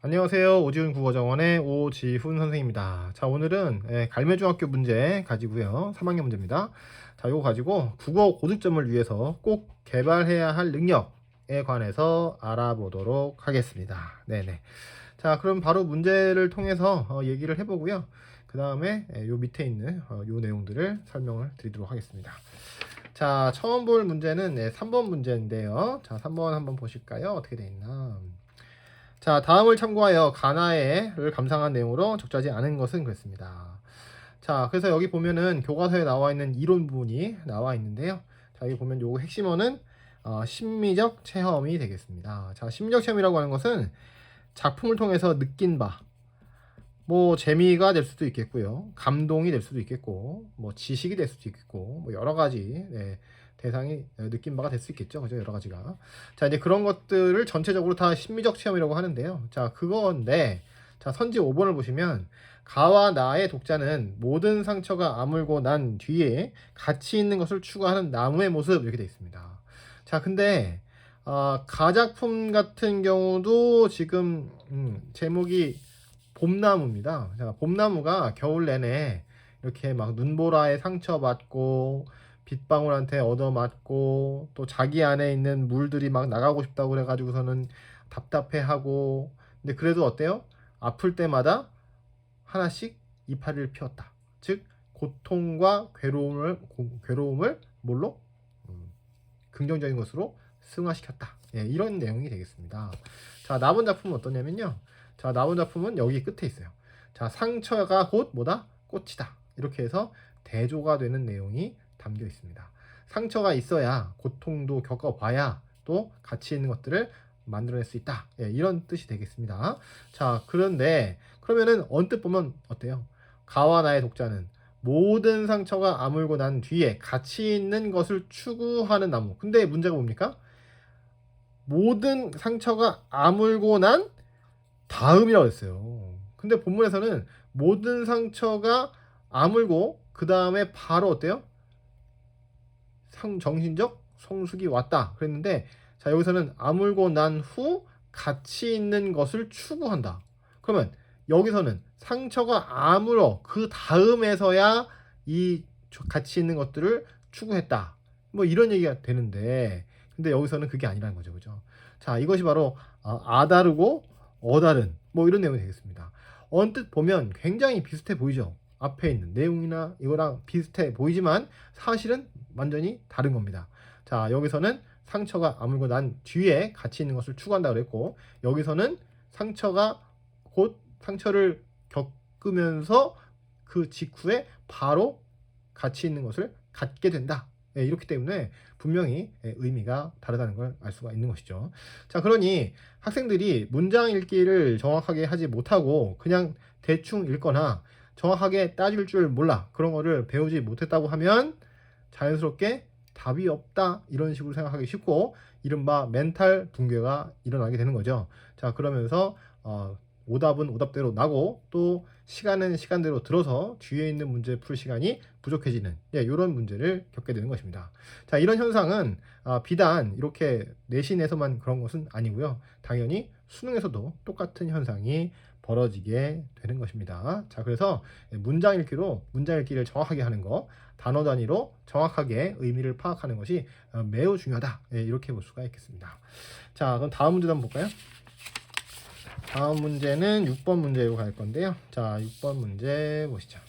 안녕하세요. 오지훈 국어정원의 오지훈 선생님입니다. 자, 오늘은 갈매중학교 문제 가지고요. 3학년 문제입니다. 자, 이거 가지고 국어 고득점을 위해서 꼭 개발해야 할 능력에 관해서 알아보도록 하겠습니다. 네네. 자, 그럼 바로 문제를 통해서 얘기를 해보고요. 그 다음에 요 밑에 있는 요 내용들을 설명을 드리도록 하겠습니다. 자, 처음 볼 문제는 3번 문제인데요. 자, 3번 한번 보실까요? 어떻게 돼 있나? 자, 다음을 참고하여 가나에를 감상한 내용으로 적절하지 않은 것은 그랬습니다. 자, 그래서 여기 보면은 교과서에 나와 있는 이론 부분이 나와 있는데요. 자, 여기 보면 요거 핵심어는 심미적 체험이 되겠습니다. 자, 심미적 체험이라고 하는 것은 작품을 통해서 느낀 바, 뭐 재미가 될 수도 있겠고요, 감동이 될 수도 있겠고, 뭐 지식이 될 수도 있겠고, 뭐 여러 가지 대상이 느낀 바가 될 수 있겠죠, 그죠? 여러 가지가. 자, 이제 그런 것들을 전체적으로 다 심미적 체험이라고 하는데요. 자, 그건데, 자, 선지 5번을 보시면 가와 나의 독자는 모든 상처가 아물고 난 뒤에 가치 있는 것을 추구하는 나무의 모습 이렇게 되어 있습니다. 자, 근데 가작품 같은 경우도 지금 제목이 봄나무입니다. 자, 봄나무가 겨울 내내 이렇게 막 눈보라에 상처받고 빗방울한테 얻어맞고 또 자기 안에 있는 물들이 막 나가고 싶다고 그래가지고서는 답답해하고, 근데 그래도 어때요? 아플 때마다 하나씩 이파리를 피웠다. 즉 고통과 괴로움을 뭘로? 긍정적인 것으로 승화시켰다. 예, 이런 내용이 되겠습니다. 자, 나본 작품은 어떠냐면요. 자, 나온 작품은 여기 끝에 있어요. 자, 상처가 곧 뭐다? 꽃이다. 이렇게 해서 대조가 되는 내용이 담겨 있습니다. 상처가 있어야 고통도 겪어봐야 또 가치 있는 것들을 만들어낼 수 있다. 예, 이런 뜻이 되겠습니다. 자, 그런데 그러면은 언뜻 보면 어때요? 가와 나의 독자는 모든 상처가 아물고 난 뒤에 가치 있는 것을 추구하는 나무. 근데 문제가 뭡니까? 모든 상처가 아물고 난 다음이라고 했어요. 근데 본문에서는 모든 상처가 아물고 그 다음에 바로 어때요? 정신적 성숙이 왔다 그랬는데, 자, 여기서는 아물고 난 후 가치 있는 것을 추구한다. 그러면 여기서는 상처가 아물어 그 다음에서야 이 가치 있는 것들을 추구했다. 뭐 이런 얘기가 되는데, 근데 여기서는 그게 아니라는 거죠. 그죠? 자, 이것이 바로 아다르고 어다른 뭐 이런 내용이 되겠습니다. 언뜻 보면 굉장히 비슷해 보이죠. 앞에 있는 내용이나 이거랑 비슷해 보이지만 사실은 완전히 다른 겁니다. 자, 여기서는 상처가 아물고 난 뒤에 가치 있는 것을 추구한다 그랬고, 여기서는 상처가 곧 상처를 겪으면서 그 직후에 바로 가치 있는 것을 갖게 된다. 예, 이렇기 때문에 분명히 의미가 다르다는 걸 알 수가 있는 것이죠. 자, 그러니 학생들이 문장 읽기를 정확하게 하지 못하고 그냥 대충 읽거나 정확하게 따질 줄 몰라, 그런 거를 배우지 못했다고 하면 자연스럽게 답이 없다 이런 식으로 생각하기 쉽고, 이른바 멘탈 붕괴가 일어나게 되는 거죠. 자, 그러면서 오답은 오답대로 나고 또 시간은 시간대로 들어서 뒤에 있는 문제 풀 시간이 부족해지는 이런 문제를 겪게 되는 것입니다. 자, 이런 현상은 비단 이렇게 내신에서만 그런 것은 아니고요. 당연히 수능에서도 똑같은 현상이 벌어지게 되는 것입니다. 자, 그래서 문장 읽기를 정확하게 하는 거, 단어 단위로 정확하게 의미를 파악하는 것이 매우 중요하다. 이렇게 볼 수가 있겠습니다. 자, 그럼 다음 문제도 한번 볼까요? 다음 문제는 6번 문제로 갈 건데요. 자, 6번 문제 보시죠.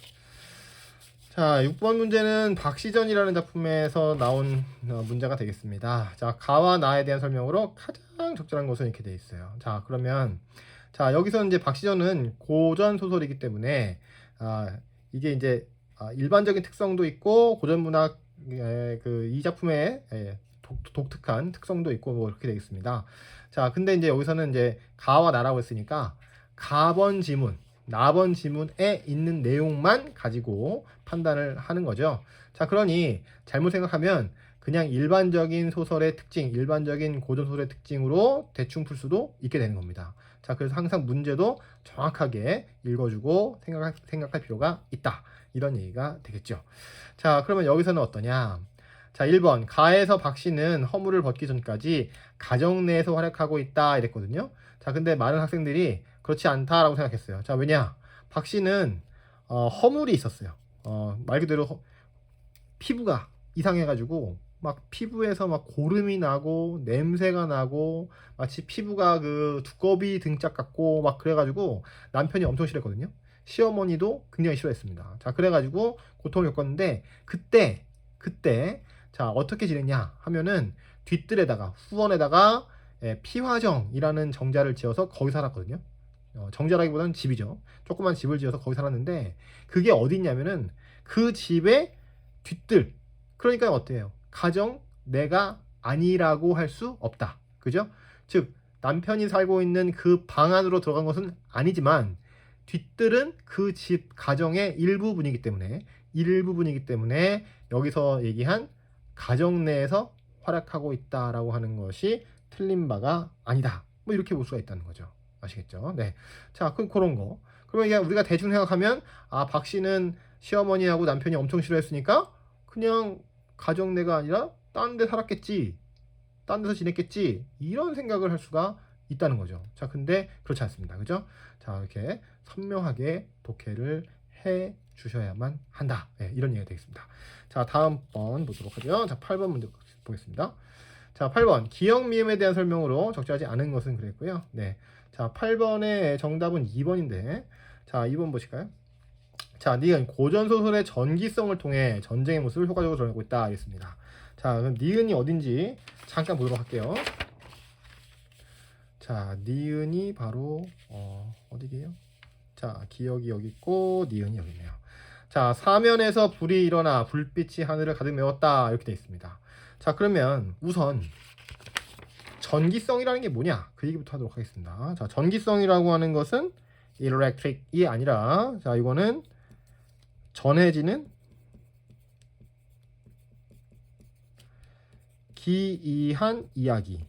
자, 6번 문제는 박시전이라는 작품에서 나온 문제가 되겠습니다. 자, 가와 나에 대한 설명으로 가장 적절한 것은 이렇게 되어 있어요. 자, 그러면 자, 여기서 이제 박시전은 고전 소설이기 때문에 이게 이제 일반적인 특성도 있고 고전 문학 이 작품의 독특한 특성도 있고 뭐 이렇게 되겠습니다. 자, 근데 이제 여기서는 이제 가와 나라고 했으니까 가번 지문, 나번 지문에 있는 내용만 가지고 판단을 하는 거죠. 자, 그러니 잘못 생각하면 그냥 일반적인 소설의 특징, 일반적인 고전 소설의 특징으로 대충 풀 수도 있게 되는 겁니다. 자, 그래서 항상 문제도 정확하게 읽어주고 생각할 필요가 있다. 이런 얘기가 되겠죠. 자, 그러면 여기서는 어떠냐? 자, 1번 가에서 박씨는 허물을 벗기 전까지 가정 내에서 활약하고 있다 이랬거든요. 자, 근데 많은 학생들이 그렇지 않다라고 생각했어요. 자, 왜냐? 박 씨는 허물이 있었어요. 말 그대로 피부가 이상해가지고 막 피부에서 막 고름이 나고 냄새가 나고 마치 피부가 그 두꺼비 등짝 같고 막 그래가지고 남편이 엄청 싫어했거든요. 시어머니도 굉장히 싫어했습니다. 자, 그래가지고 고통을 겪었는데 그때 자, 어떻게 지냈냐 하면은 뒤뜰에다가 후원에다가 피화정이라는 정자를 지어서 거기 살았거든요. 정자라기보다는 집이죠. 조그만 집을 지어서 거기 살았는데 그게 어디냐면은 그 집의 뒤뜰. 그러니까 어때요? 가정 내가 아니라고 할 수 없다. 그죠? 즉 남편이 살고 있는 그 방 안으로 들어간 것은 아니지만 뒤뜰은 그 집 가정의 일부분이기 때문에 여기서 얘기한 가정 내에서 활약하고 있다라고 하는 것이 틀린 바가 아니다. 뭐 이렇게 볼 수가 있다는 거죠. 아시겠죠? 네. 자, 그런 거. 그러면 이게 우리가 대충 생각하면 박 씨는 시어머니하고 남편이 엄청 싫어했으니까 그냥 가정내가 아니라 딴 데 살았겠지. 딴 데서 지냈겠지. 이런 생각을 할 수가 있다는 거죠. 자, 근데 그렇지 않습니다. 그죠? 자, 이렇게 선명하게 독해를 해 주셔야만 한다. 네, 이런 얘기가 되겠습니다. 자, 다음 번 보도록 하죠. 자, 8번 문제 보겠습니다. 자, 8번. 기역 미음에 대한 설명으로 적절하지 않은 것은 그랬고요. 네. 자, 8번의 정답은 2번인데. 자, 2번 보실까요? 자, 니은 고전 소설의 전기성을 통해 전쟁의 모습을 효과적으로 드러내고 있다 하겠습니다. 자, 그럼 니은이 어딘지 잠깐 보도록 할게요. 자, 니은이 바로 어디게요? 자, 기억이 여기 있고 니은이 여기 있네요. 자, 사면에서 불이 일어나 불빛이 하늘을 가득 메웠다 이렇게 되어 있습니다. 자, 그러면 우선 전기성이라는 게 뭐냐? 그 얘기부터 하도록 하겠습니다. 자, 전기성이라고 하는 것은 electric이 아니라 자, 이거는 전해지는 기이한 이야기.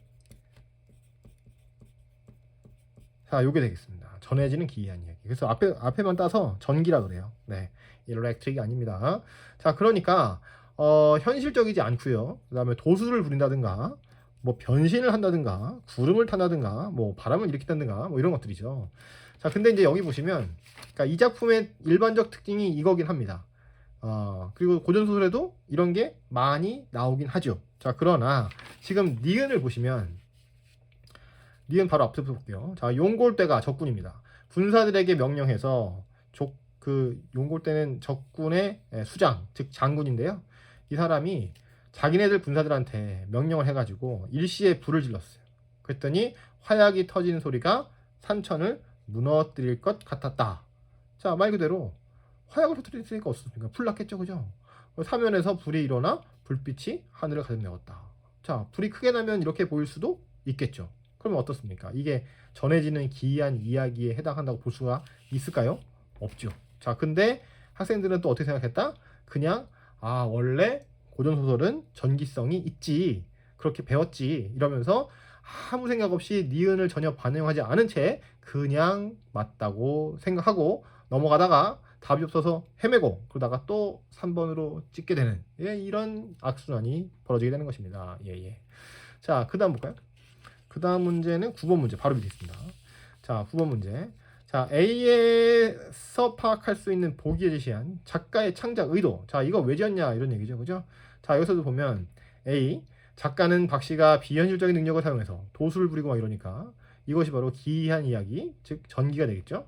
자, 요게 되겠습니다. 전해지는 기이한 이야기. 그래서 앞에만 따서 전기라 그래요. 네, electric이 아닙니다. 자, 그러니까 현실적이지 않고요. 그다음에 도수를 부린다든가, 뭐 변신을 한다든가, 구름을 탄다든가, 뭐 바람을 일으킨다든가, 뭐 이런 것들이죠. 자, 근데 이제 여기 보시면, 그러니까 이 작품의 일반적 특징이 이거긴 합니다. 그리고 고전 소설에도 이런 게 많이 나오긴 하죠. 자, 그러나 지금 니은을 보시면 니은 바로 앞서서 볼게요. 자, 용골대가 적군입니다. 군사들에게 명령해서 용골대는 적군의 수장, 즉 장군인데요. 이 사람이 자기네들 군사들한테 명령을 해가지고 일시에 불을 질렀어요. 그랬더니 화약이 터지는 소리가 산천을 무너뜨릴 것 같았다. 자, 말 그대로 화약을 터뜨릴 수가 없었으니까 불 났겠죠, 그죠? 사면에서 불이 일어나 불빛이 하늘을 가득 메웠다. 자, 불이 크게 나면 이렇게 보일 수도 있겠죠. 그러면 어떻습니까? 이게 전해지는 기이한 이야기에 해당한다고 볼 수가 있을까요? 없죠. 자, 근데 학생들은 또 어떻게 생각했다? 그냥 원래 고전소설은 전기성이 있지, 그렇게 배웠지 이러면서 아무 생각 없이 니은을 전혀 반영하지 않은 채 그냥 맞다고 생각하고 넘어가다가 답이 없어서 헤매고 그러다가 또 3번으로 찍게 되는 이런 악순환이 벌어지게 되는 것입니다. 자, 그 다음 볼까요? 그 다음 문제는 9번 문제 바로 밑에 있습니다. 자, 9번 문제. 자, A에서 파악할 수 있는 보기에 제시한 작가의 창작 의도. 자, 이거 왜 지었냐 이런 얘기죠, 그죠? 자, 여기서도 보면 A, 작가는 박 씨가 비현실적인 능력을 사용해서 도수를 부리고 막 이러니까 이것이 바로 기이한 이야기, 즉 전기가 되겠죠.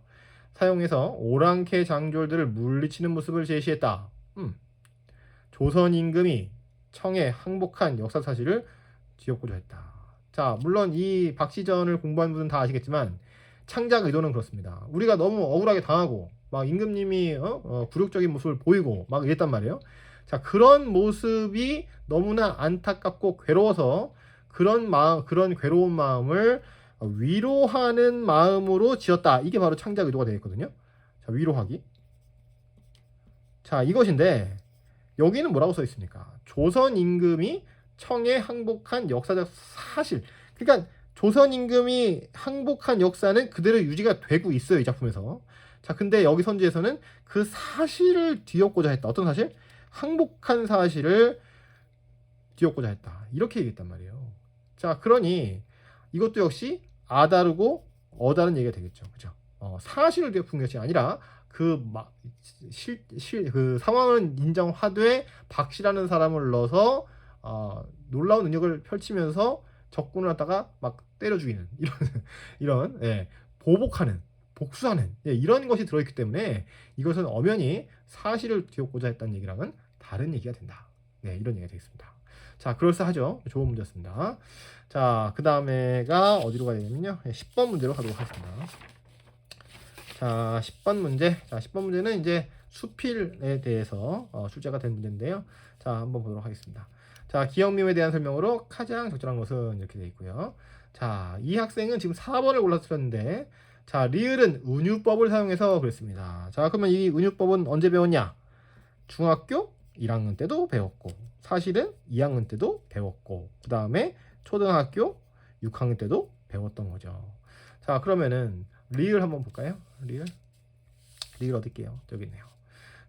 사용해서 오랑캐 장졸들을 물리치는 모습을 제시했다. 조선 임금이 청에 항복한 역사 사실을 지었고자 했다. 자, 물론 이 박시전을 공부한 분은 다 아시겠지만 창작 의도는 그렇습니다. 우리가 너무 억울하게 당하고 막 임금님이 굴욕적인 모습을 보이고 막 이랬단 말이에요. 자, 그런 모습이 너무나 안타깝고 괴로워서 그런 괴로운 마음을 위로하는 마음으로 지었다. 이게 바로 창작 의도가 되겠거든요. 자, 위로하기. 자, 이것인데 여기는 뭐라고 써 있습니까? 조선 임금이 청에 항복한 역사적 사실. 그러니까 조선 임금이 항복한 역사는 그대로 유지가 되고 있어요, 이 작품에서. 자, 근데 여기 선지에서는 그 사실을 뒤엎고자 했다. 어떤 사실? 항복한 사실을 뒤엎고자 했다. 이렇게 얘기했단 말이에요. 자, 그러니 이것도 역시 아다르고 어다른 얘기가 되겠죠. 그죠? 사실을 푼 것이 아니라 그 상황을 인정하되 박씨라는 사람을 넣어서 놀라운 능력을 펼치면서 적군을 갖다가 막 때려 죽이는 이런 예, 보복하는 복수하는 이런 것이 들어있기 때문에 이것은 엄연히 사실을 뒤엎고자 했다는 얘기랑은 다른 얘기가 된다. 네, 이런 얘기가 되겠습니다. 자, 그럴싸하죠. 좋은 문제였습니다. 자, 그 다음에가 어디로 가야 되냐면요. 10번 문제로 가도록 하겠습니다. 자, 10번 문제. 자, 10번 문제는 이제 수필에 대해서 출제가 된 문제인데요. 자, 한번 보도록 하겠습니다. 자, 기역미음에 대한 설명으로 가장 적절한 것은 이렇게 되어 있고요. 자, 이 학생은 지금 4번을 골라주셨는데, 자, 리을은 은유법을 사용해서 그랬습니다. 자, 그러면 이 은유법은 언제 배웠냐? 중학교 1학년 때도 배웠고, 사실은 2학년 때도 배웠고, 그 다음에 초등학교 6학년 때도 배웠던 거죠. 자, 그러면은 리을 한번 볼까요? 리을 어디 있게요? 저기 있네요.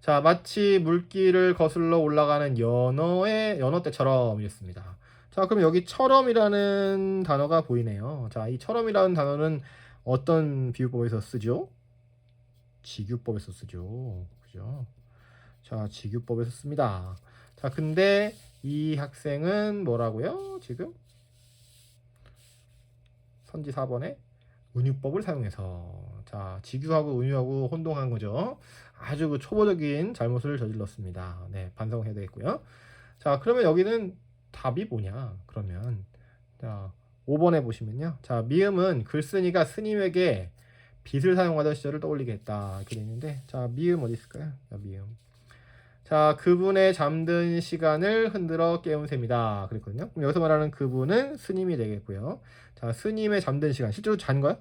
자, 마치 물길을 거슬러 올라가는 연어떼처럼 이랬습니다. 자, 그럼 여기 처럼이라는 단어가 보이네요. 자, 이 처럼이라는 단어는 어떤 비유법에서 쓰죠? 직유법에서 쓰죠. 그죠? 자, 직유법에서 씁니다. 자, 근데 이 학생은 뭐라고요? 지금 선지 4번에 은유법을 사용해서 자, 직유하고 은유하고 혼동한 거죠. 아주 그 초보적인 잘못을 저질렀습니다. 네, 반성해야 되겠고요. 자, 그러면 여기는 답이 뭐냐? 그러면 자, 5번에 보시면요. 자, 미음은 글쓴이가 스님에게 빗을 사용하던 시절을 떠올리게 했다. 이렇게 되어 있는데, 자, 미음 어디 있을까요? 자, 미음. 자, 그분의 잠든 시간을 흔들어 깨운 셈이다. 그랬거든요. 그럼 여기서 말하는 그분은 스님이 되겠고요. 자, 스님의 잠든 시간. 실제로 잔 거야?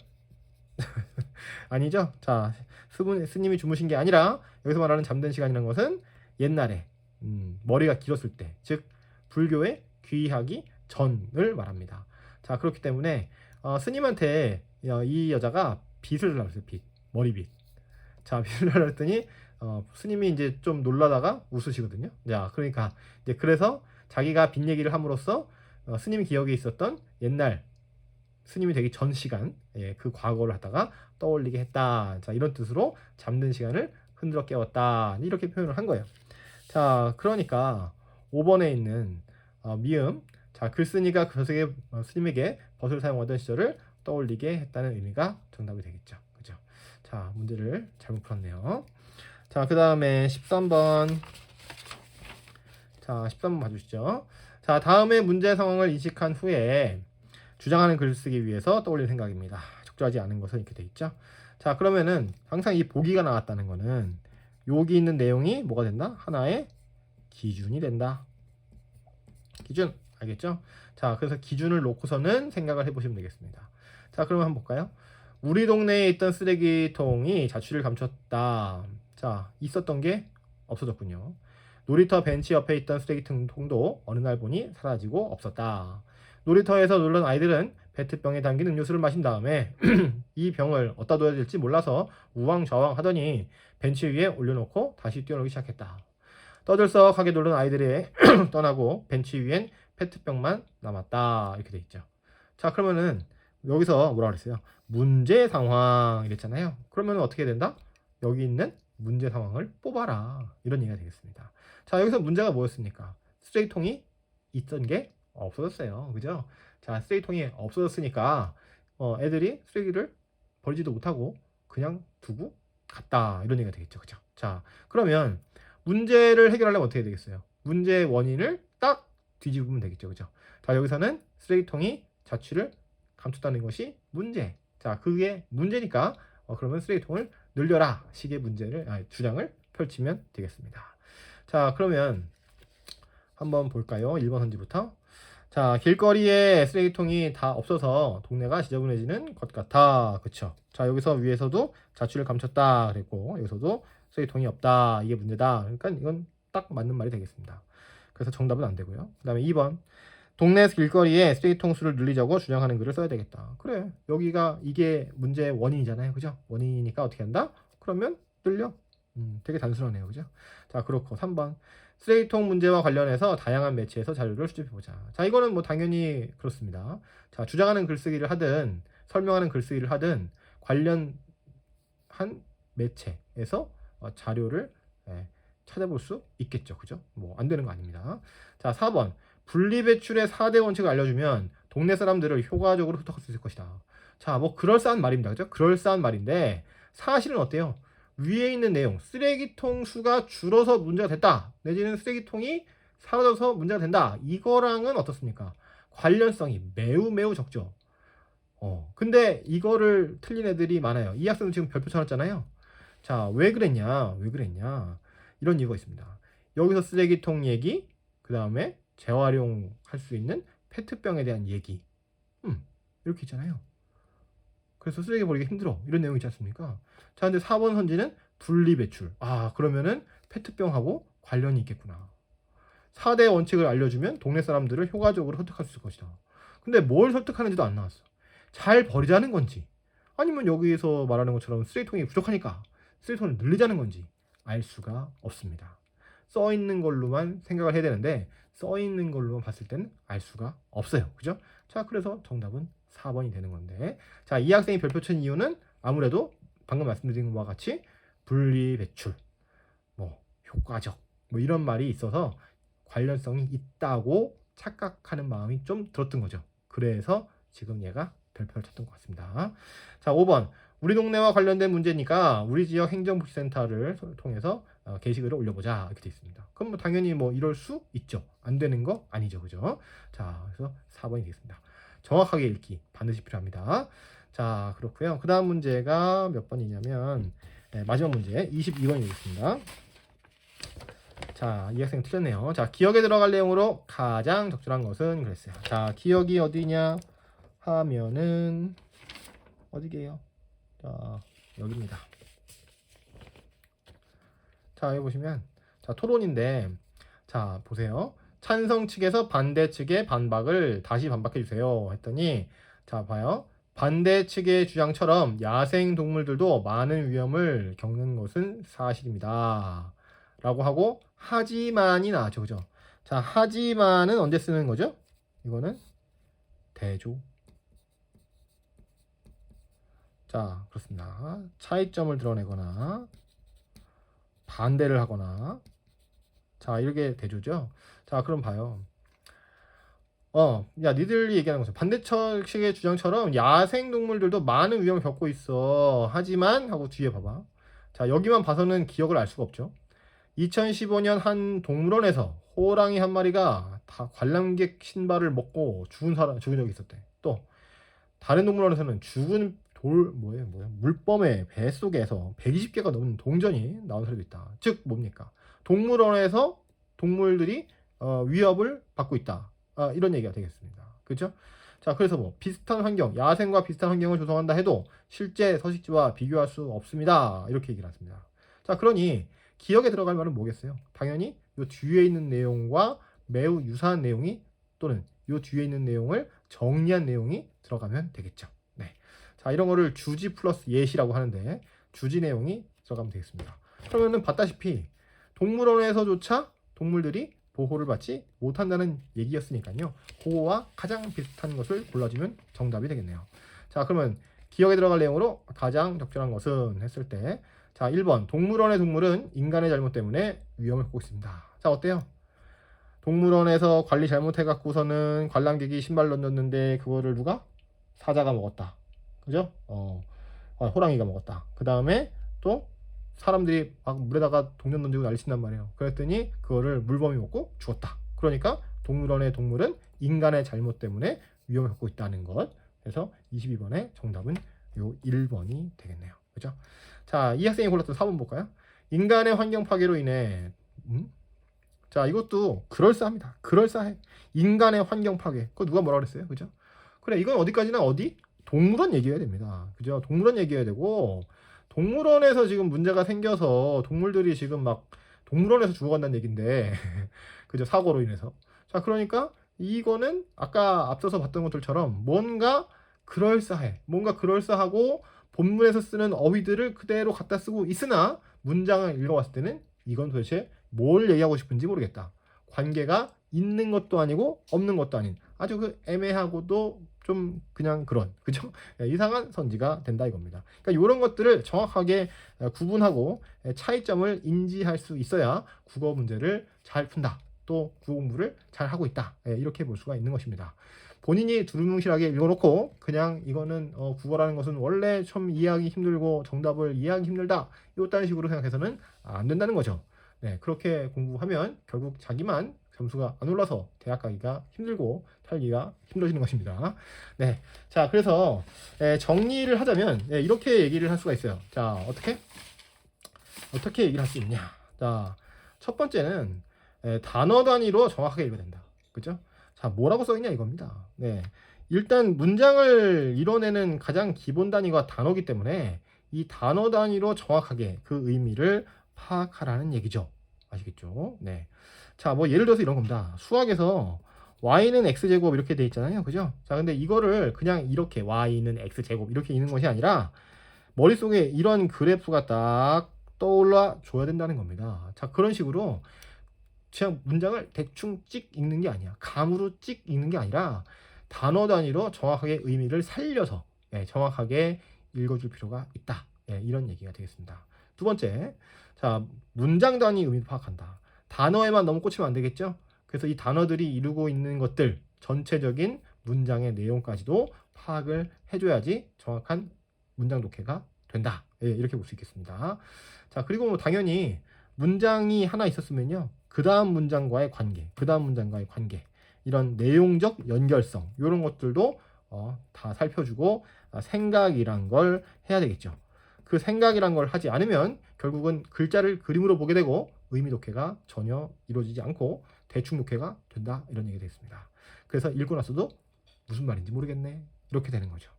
아니죠? 자, 스님이 주무신 게 아니라 여기서 말하는 잠든 시간이라는 것은 옛날에 머리가 길었을 때, 즉 불교에 귀하기 전을 말합니다. 자, 그렇기 때문에 스님한테 이 여자가 빗을 달라고 했어요. 빗, 머리빗. 자, 빗을 달라고 했더니 스님이 이제 좀 놀라다가 웃으시거든요. 자, 그러니까 이제 그래서 자기가 빗 얘기를 함으로써 스님 기억에 있었던 옛날 스님이 되기 전 시간, 그 과거를 하다가 떠올리게 했다. 자, 이런 뜻으로 잠든 시간을 흔들어 깨웠다. 이렇게 표현을 한 거예요. 자, 그러니까 5번에 있는 미음, 자, 글쓴이가 스님에게 벗을 사용하던 시절을 떠올리게 했다는 의미가 정답이 되겠죠. 그죠? 자, 문제를 잘못 풀었네요. 자, 그 다음에 13번. 자, 13번 봐주시죠. 자, 다음의 문제 상황을 인식한 후에 주장하는 글을 쓰기 위해서 떠올린 생각입니다. 적절하지 않은 것은 이렇게 돼 있죠. 자, 그러면은 항상 이 보기가 나왔다는 거는 여기 있는 내용이 뭐가 된다? 하나의 기준이 된다. 기준, 알겠죠? 자, 그래서 기준을 놓고서는 생각을 해보시면 되겠습니다. 자, 그러면 한번 볼까요? 우리 동네에 있던 쓰레기통이 자취를 감췄다. 자, 있었던 게 없어졌군요. 놀이터 벤치 옆에 있던 쓰레기통도 어느 날 보니 사라지고 없었다. 놀이터에서 놀던 아이들은 페트병에 담긴 음료수를 마신 다음에 이 병을 어디다 둬야 될지 몰라서 우왕좌왕 하더니 벤치 위에 올려놓고 다시 뛰어놀기 시작했다. 떠들썩하게 놀던 아이들이 떠나고 벤치 위엔 페트병만 남았다. 이렇게 돼 있죠. 자, 그러면은 여기서 뭐라 그랬어요? 문제 상황 이랬잖아요. 그러면 어떻게 된다? 여기 있는 문제 상황을 뽑아라. 이런 얘기가 되겠습니다. 자, 여기서 문제가 뭐였습니까? 쓰레기통이 있던 게 없어졌어요. 그죠? 자, 쓰레기통이 없어졌으니까 애들이 쓰레기를 버리지도 못하고 그냥 두고 갔다. 이런 얘기가 되겠죠. 그죠? 자, 그러면 문제를 해결하려면 어떻게 되겠어요? 문제의 원인을 딱 뒤집으면 되겠죠. 그죠? 자, 여기서는 쓰레기통이 자취를 감췄다는 것이 문제. 자, 그게 문제니까 그러면 쓰레기통을 늘려라 식의 주장을 펼치면 되겠습니다. 자, 그러면 한번 볼까요? 1번 선지부터. 자, 길거리에 쓰레기통이 다 없어서 동네가 지저분해지는 것 같아. 그쵸? 자, 여기서 위에서도 자취를 감췄다 그랬고 여기서도 쓰레기통이 없다. 이게 문제다. 그러니까 이건 딱 맞는 말이 되겠습니다. 그래서 정답은 안 되고요. 그 다음에 2번. 동네 길거리에 쓰레기통 수를 늘리자고 주장하는 글을 써야 되겠다. 그래, 여기가 이게 문제의 원인이잖아요. 그죠? 원인이니까 어떻게 한다? 그러면 늘려. 되게 단순하네요. 그죠? 자, 그렇고 3번. 쓰레기통 문제와 관련해서 다양한 매체에서 자료를 수집해보자. 자, 이거는 뭐 당연히 그렇습니다. 자, 주장하는 글쓰기를 하든 설명하는 글쓰기를 하든 관련 한 매체에서 자료를 찾아볼 수 있겠죠. 그죠? 뭐 안 되는 거 아닙니다. 자, 4번. 분리배출의 4대 원칙을 알려주면 동네 사람들을 효과적으로 흡독할 수 있을 것이다. 자, 뭐 그럴싸한 말입니다. 그죠? 그럴싸한 말인데 사실은 어때요? 위에 있는 내용, 쓰레기통 수가 줄어서 문제가 됐다. 내지는 쓰레기통이 사라져서 문제가 된다. 이거랑은 어떻습니까? 관련성이 매우 매우 적죠. 근데 이거를 틀린 애들이 많아요. 이 학생은 지금 별표 쳐놨잖아요. 자, 왜 그랬냐? 왜 그랬냐? 이런 이유가 있습니다. 여기서 쓰레기통 얘기, 그 다음에 재활용할 수 있는 페트병에 대한 얘기. 이렇게 있잖아요. 그래서 쓰레기 버리기 힘들어. 이런 내용이 있지 않습니까? 자, 근데 4번 선지는 분리배출. 아, 그러면은 페트병하고 관련이 있겠구나. 4대 원칙을 알려주면 동네 사람들을 효과적으로 설득할 수 있을 것이다. 근데 뭘 설득하는지도 안 나왔어. 잘 버리자는 건지, 아니면 여기서 말하는 것처럼 쓰레기통이 부족하니까 쓰레기통을 늘리자는 건지 알 수가 없습니다. 써 있는 걸로만 생각을 해야 되는데 써 있는 걸로만 봤을 때는 알 수가 없어요. 그죠? 자, 그래서 정답은 4번이 되는 건데, 자, 이 학생이 별표 친 이유는 아무래도 방금 말씀드린 것과 같이 분리배출, 뭐 효과적, 뭐 이런 말이 있어서 관련성이 있다고 착각하는 마음이 좀 들었던 거죠. 그래서 지금 얘가 별표를 쳤던 것 같습니다. 자, 5번. 우리 동네와 관련된 문제니까 우리 지역 행정복지센터를 통해서 게시글을 올려보자. 이렇게 되어 있습니다. 그럼 뭐 당연히 뭐 이럴 수 있죠. 안 되는 거 아니죠. 그죠? 자, 그래서 4번이 되겠습니다. 정확하게 읽기 반드시 필요합니다. 자, 그렇고요. 그 다음 문제가 몇 번이냐면 마지막 문제 22번이 되겠습니다. 자, 이 학생 틀렸네요. 자, 기억에 들어갈 내용으로 가장 적절한 것은 그랬어요. 자, 기억이 어디냐 하면은 어디게요? 자, 여기입니다. 자, 여기 보시면 자, 토론인데, 자, 보세요. 찬성 측에서 반대 측의 반박을 다시 반박해 주세요 했더니, 자, 봐요. 반대 측의 주장처럼 야생 동물들도 많은 위험을 겪는 것은 사실입니다. 라고 하고 하지만이 나왔죠. 그죠? 자, 하지만은 언제 쓰는 거죠? 이거는 대조. 자, 그렇습니다. 차이점을 드러내거나 반대를 하거나, 자, 이렇게 대조죠. 자, 그럼 봐요. 야, 니들이 얘기하는 거죠. 반대측의 주장처럼 야생 동물들도 많은 위험을 겪고 있어. 하지만 하고 뒤에 봐봐. 자, 여기만 봐서는 기억을 알 수가 없죠. 2015년 한 동물원에서 호랑이 한 마리가 다 관람객 신발을 먹고 죽은 적이 있었대. 또 다른 동물원에서는 죽은 뭐예요? 물범의 뱃속에서 120개가 넘는 동전이 나온 사례도 있다. 즉 뭡니까? 동물원에서 동물들이 위협을 받고 있다. 이런 얘기가 되겠습니다. 그렇죠? 자, 그래서 뭐 비슷한 환경, 야생과 비슷한 환경을 조성한다 해도 실제 서식지와 비교할 수 없습니다. 이렇게 얘기를 했습니다. 자, 그러니 기억에 들어갈 말은 뭐겠어요? 당연히 이 뒤에 있는 내용과 매우 유사한 내용이, 또는 이 뒤에 있는 내용을 정리한 내용이 들어가면 되겠죠. 네. 자, 이런 거를 주지 플러스 예시라고 하는데 주지 내용이 들어가면 되겠습니다. 그러면은 봤다시피 동물원에서조차 동물들이 보호를 받지 못한다는 얘기였으니까요. 그거와 가장 비슷한 것을 골라주면 정답이 되겠네요. 자, 그러면 기억에 들어갈 내용으로 가장 적절한 것은 했을 때, 자, 1번. 동물원의 동물은 인간의 잘못 때문에 위험을 겪고 있습니다. 자, 어때요? 동물원에서 관리 잘못해갖고서는 관람객이 신발 던졌는데 그거를 누가? 사자가 먹었다. 그죠? 호랑이가 먹었다. 그 다음에 또 사람들이 막 물에다가 동전 던지고 난리 친단 말이에요. 그랬더니 그거를 물범이 먹고 죽었다. 그러니까 동물원의 동물은 인간의 잘못 때문에 위험을 겪고 있다는 것. 그래서 22번의 정답은 요 1번이 되겠네요. 그죠? 자, 이 학생이 골랐던 4번 볼까요? 인간의 환경 파괴로 인해 자, 이것도 그럴싸합니다. 그럴싸해. 인간의 환경 파괴. 그거 누가 뭐라 그랬어요? 그죠? 그래, 이건 어디까지나 어디? 동물원 얘기해야 됩니다. 그죠? 동물원 얘기해야 되고, 동물원에서 지금 문제가 생겨서 동물들이 지금 막 동물원에서 죽어간다는 얘긴데 그죠? 사고로 인해서. 자, 그러니까 이거는 아까 앞서서 봤던 것들처럼 뭔가 그럴싸해. 뭔가 그럴싸하고 본문에서 쓰는 어휘들을 그대로 갖다 쓰고 있으나 문장을 읽어봤을 때는 이건 도대체 뭘 얘기하고 싶은지 모르겠다. 관계가 있는 것도 아니고 없는 것도 아닌 아주 그 애매하고도 좀 그냥 그런 그죠? 이상한 선지가 된다 이겁니다. 그러니까 이런 것들을 정확하게 구분하고 차이점을 인지할 수 있어야 국어 문제를 잘 푼다. 또 국어 공부를 잘 하고 있다. 이렇게 볼 수가 있는 것입니다. 본인이 두루뭉실하게 읽어놓고 그냥 이거는 국어라는 것은 원래 좀 이해하기 힘들고 정답을 이해하기 힘들다. 이딴 식으로 생각해서는 안 된다는 거죠. 네, 그렇게 공부하면 결국 자기만 점수가 안 올라서 대학 가기가 힘들고 살기가 힘들어지는 것입니다. 네, 자 그래서 정리를 하자면 이렇게 얘기를 할 수가 있어요. 자 어떻게 얘기를 할 수 있냐? 자 첫 번째는 단어 단위로 정확하게 읽어야 된다. 그죠? 자 뭐라고 써있냐 이겁니다. 네, 일단 문장을 이뤄내는 가장 기본 단위가 단어기 때문에 이 단어 단위로 정확하게 그 의미를 파악하라는 얘기죠. 아시겠죠? 네. 자, 뭐 예를 들어서 이런 겁니다. 수학에서 y는 x제곱 이렇게 돼 있잖아요. 그죠? 자, 근데 이거를 그냥 이렇게 y는 x제곱 이렇게 읽는 것이 아니라 머릿속에 이런 그래프가 딱 떠올라 줘야 된다는 겁니다. 자, 그런 식으로 그냥 문장을 대충 찍 읽는 게 아니야. 감으로 찍 읽는 게 아니라 단어 단위로 정확하게 의미를 살려서 정확하게 읽어줄 필요가 있다. 이런 얘기가 되겠습니다. 두 번째, 자 문장 단위 의미를 파악한다. 단어에만 너무 꽂히면 안 되겠죠? 그래서 이 단어들이 이루고 있는 것들 전체적인 문장의 내용까지도 파악을 해줘야지 정확한 문장 독해가 된다. 이렇게 볼 수 있겠습니다. 자 그리고 뭐 당연히 문장이 하나 있었으면요. 그 다음 문장과의 관계, 이런 내용적 연결성 이런 것들도 다 살펴주고 생각이란 걸 해야 되겠죠. 그 생각이란 걸 하지 않으면 결국은 글자를 그림으로 보게 되고 의미 독해가 전혀 이루어지지 않고 대충 독해가 된다 이런 얘기가 되겠습니다. 그래서 읽고 나서도 무슨 말인지 모르겠네 이렇게 되는 거죠.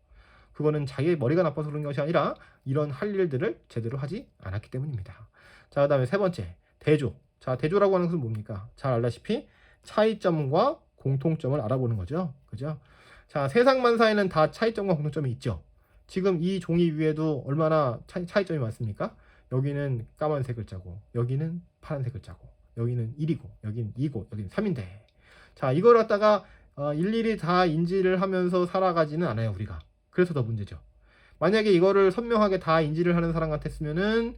그거는 자기의 머리가 나빠서 그런 것이 아니라 이런 할 일들을 제대로 하지 않았기 때문입니다. 자 그다음에 세 번째 대조. 자 대조라고 하는 것은 뭡니까? 잘 알다시피 차이점과 공통점을 알아보는 거죠. 그죠? 자 세상 만사에는 다 차이점과 공통점이 있죠. 지금 이 종이 위에도 얼마나 차이점이 많습니까? 여기는 까만색 글자고 여기는 파란색 글자고 여기는 1이고 여기는 2고 여기는 3인데 자 이걸 갖다가 일일이 다 인지를 하면서 살아가지는 않아요 우리가. 그래서 더 문제죠. 만약에 이거를 선명하게 다 인지를 하는 사람 같았으면은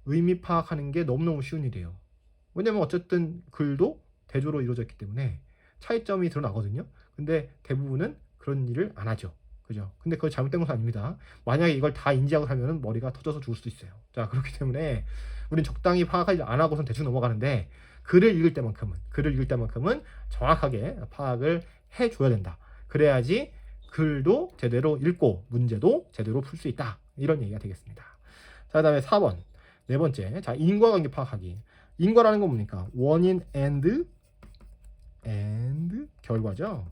의미 파악하는 게 너무너무 쉬운 일이에요. 왜냐면 어쨌든 글도 대조로 이루어져 있기 때문에 차이점이 드러나거든요. 근데 대부분은 그런 일을 안 하죠. 그죠? 근데 그거 잘못된 것은 아닙니다. 만약에 이걸 다 인지하고 살면은 머리가 터져서 죽을 수도 있어요. 자, 그렇기 때문에 우린 적당히 파악하지 안 하고선 대충 넘어가는데 글을 읽을 때만큼은 정확하게 파악을 해줘야 된다. 그래야지 글도 제대로 읽고 문제도 제대로 풀 수 있다. 이런 얘기가 되겠습니다. 자, 그다음에 4번. 네 번째. 자, 인과관계 파악하기. 인과라는 건 뭡니까? 원인 and 결과죠.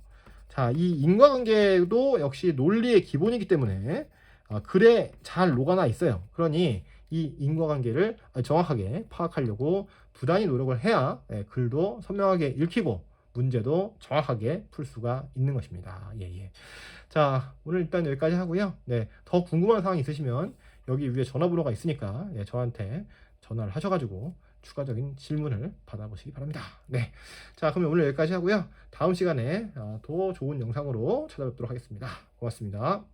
자, 이 인과관계도 역시 논리의 기본이기 때문에 글에 잘 녹아나 있어요. 그러니 이 인과관계를 정확하게 파악하려고 부단히 노력을 해야 글도 선명하게 읽히고 문제도 정확하게 풀 수가 있는 것입니다. 예. 자, 오늘 일단 여기까지 하고요. 네, 더 궁금한 사항이 있으시면 여기 위에 전화번호가 있으니까 저한테 전화를 하셔가지고 추가적인 질문을 받아보시기 바랍니다. 네, 자 그러면 오늘 여기까지 하고요. 다음 시간에 더 좋은 영상으로 찾아뵙도록 하겠습니다. 고맙습니다.